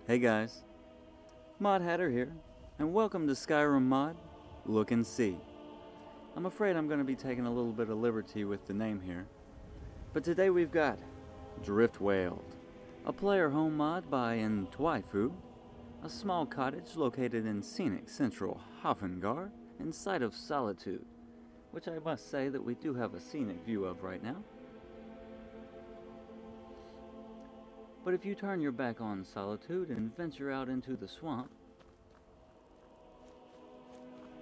Hey guys, Mod.Hatter here, and welcome to Skyrim mod, Look&See. I'm afraid I'm going to be taking a little bit of liberty with the name here, but today we've got Driftweald, a player home mod by Entwaifu, a small cottage located in scenic central Hafengar in sight of Solitude, which I must say that we do have a scenic view of right now. But if you turn your back on Solitude and venture out into the swamp,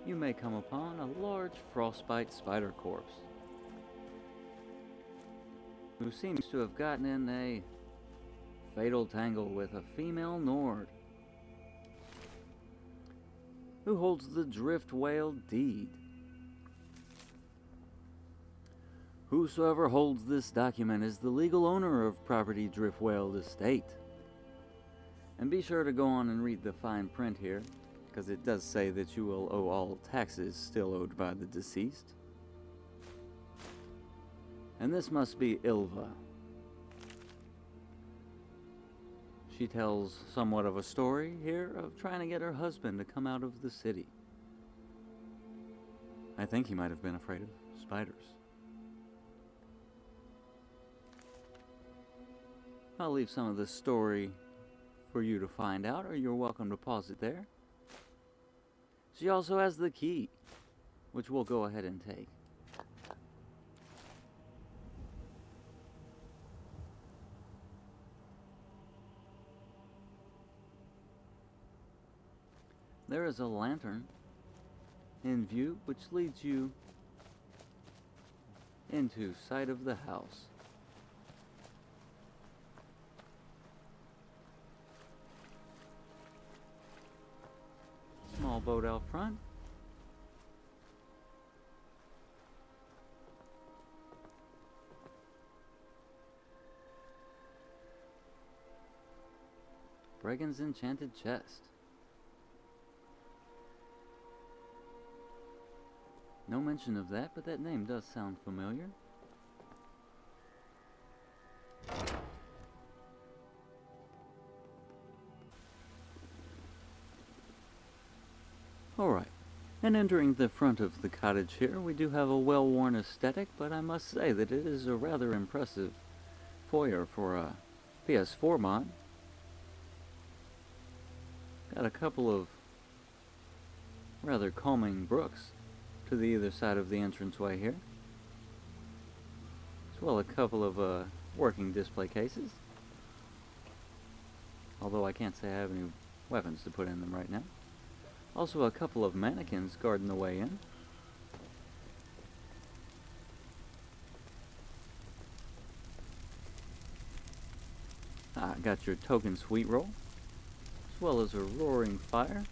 you may come upon a large frostbite spider corpse, who seems to have gotten in a fatal tangle with a female Nord, who holds the Driftweald deed. Whosoever holds this document is the legal owner of property Driftweald Estate. And be sure to go on and read the fine print here, because it does say that you will owe all taxes still owed by the deceased. And this must be Ilva. She tells somewhat of a story here of trying to get her husband to come out of the city. I think he might have been afraid of spiders. I'll leave some of this story for you to find out, or you're welcome to pause it there. She also has the key, which we'll go ahead and take. There is a lantern in view, which leads you into sight of the house. Small boat out front. Bregan's enchanted chest. No mention of that, but that name does sound familiar. Alright, and entering the front of the cottage here, we do have a well-worn aesthetic, but I must say that it is a rather impressive foyer for a PS4 mod. Got a couple of rather calming brooks to the either side of the entranceway here, as well as a couple of working display cases, although I can't say I have any weapons to put in them right now. Also a couple of mannequins guarding the way in. Got your token sweet roll, as well as a roaring fire,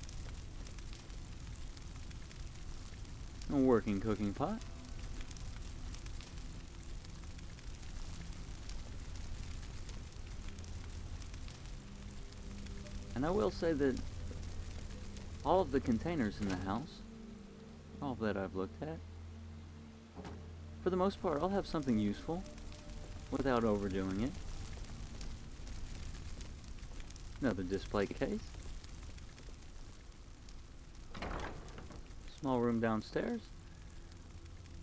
a working cooking pot, and I will say that all of the containers in the house, all that I've looked at, for the most part, I'll have something useful without overdoing it. Another display case. Small room downstairs.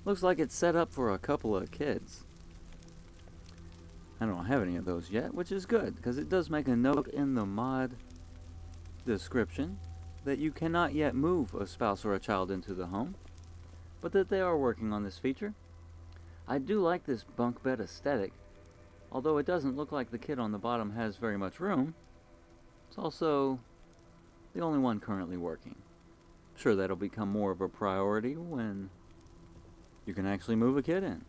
Looks like it's set up for a couple of kids. I don't have any of those yet, which is good, because it does make a note in the mod description that you cannot yet move a spouse or a child into the home, but that they are working on this feature. I do like this bunk bed aesthetic, although it doesn't look like the kid on the bottom has very much room. It's also the only one currently working. I'm sure that'll become more of a priority when you can actually move a kid in.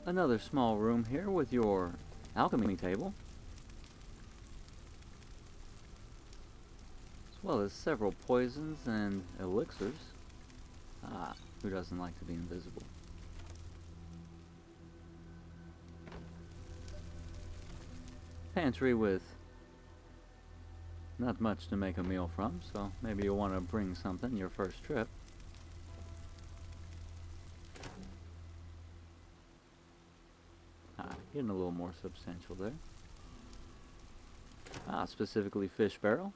Another small room here with your alchemy table, as well as several poisons and elixirs. Who doesn't like to be invisible? Pantry with Not much to make a meal from, so maybe you'll want to bring something your first trip. Getting a little more substantial there. Specifically fish barrel.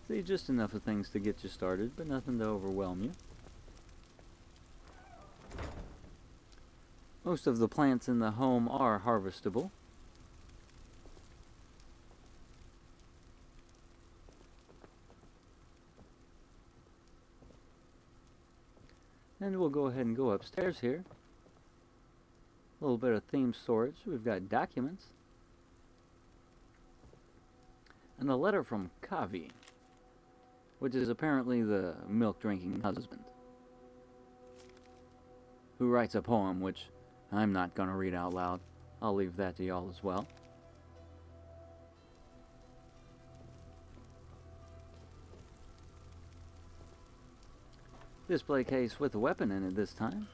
See, just enough of things to get you started, but nothing to overwhelm you. Most of the plants in the home are harvestable. And we'll go ahead and go upstairs here. A little bit of theme storage. We've got documents. And a letter from Kavi, which is apparently the milk-drinking husband, who writes a poem, which I'm not going to read out loud. I'll leave that to y'all as well. Display case with a weapon in it this time.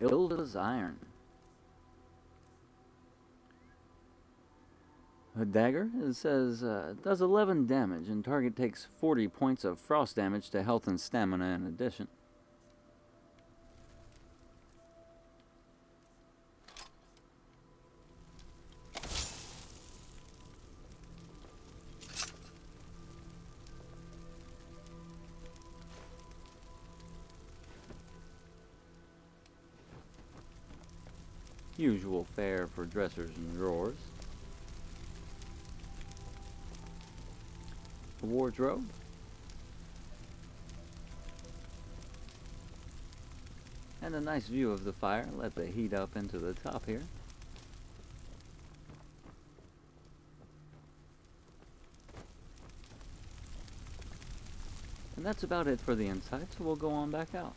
Ilda's iron. A dagger. It says, does 11 damage, and target takes 40 points of frost damage to health and stamina in addition. Usual fare for dressers and drawers. A wardrobe. And a nice view of the fire. Let the heat up into the top here. And that's about it for the inside, so we'll go on back out.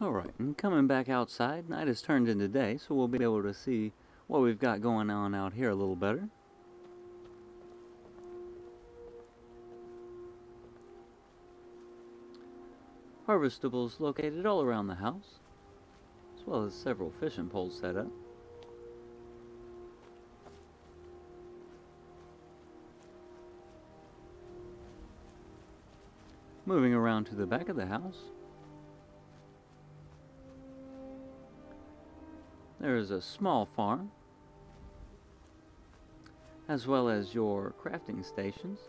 Alright, and coming back outside, night has turned into day, so we'll be able to see what we've got going on out here a little better. Harvestables located all around the house, as well as several fishing poles set up. Moving around to the back of the house, there is a small farm, as well as your crafting stations.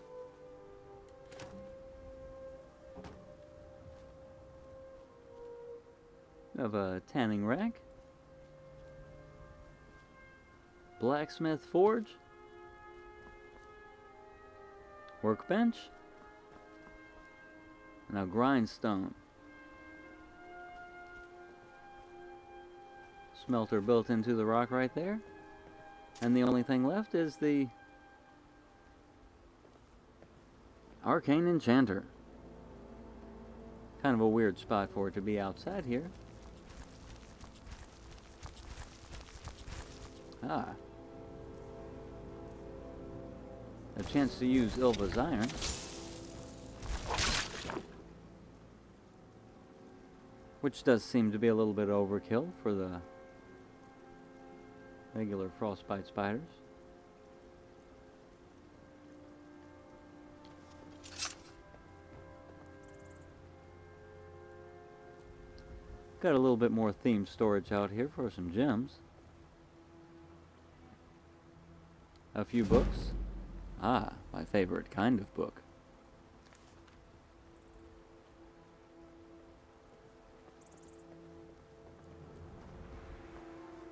You have a tanning rack, blacksmith forge, workbench, and a grindstone. Smelter built into the rock right there. And the only thing left is the arcane enchanter. Kind of a weird spot for it to be outside here. A chance to use Ilva's iron. Which does seem to be a little bit overkill for the regular frostbite spiders. Got a little bit more themed storage out here for some gems. A few books. My favorite kind of book.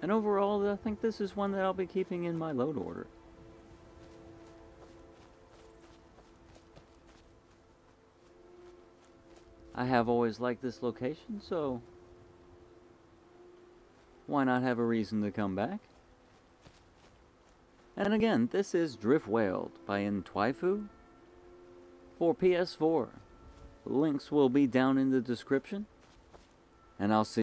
And overall, I think this is one that I'll be keeping in my load order. I have always liked this location, so why not have a reason to come back? And again, this is Driftweald by Entwaifu for PS4. Links will be down in the description, and I'll see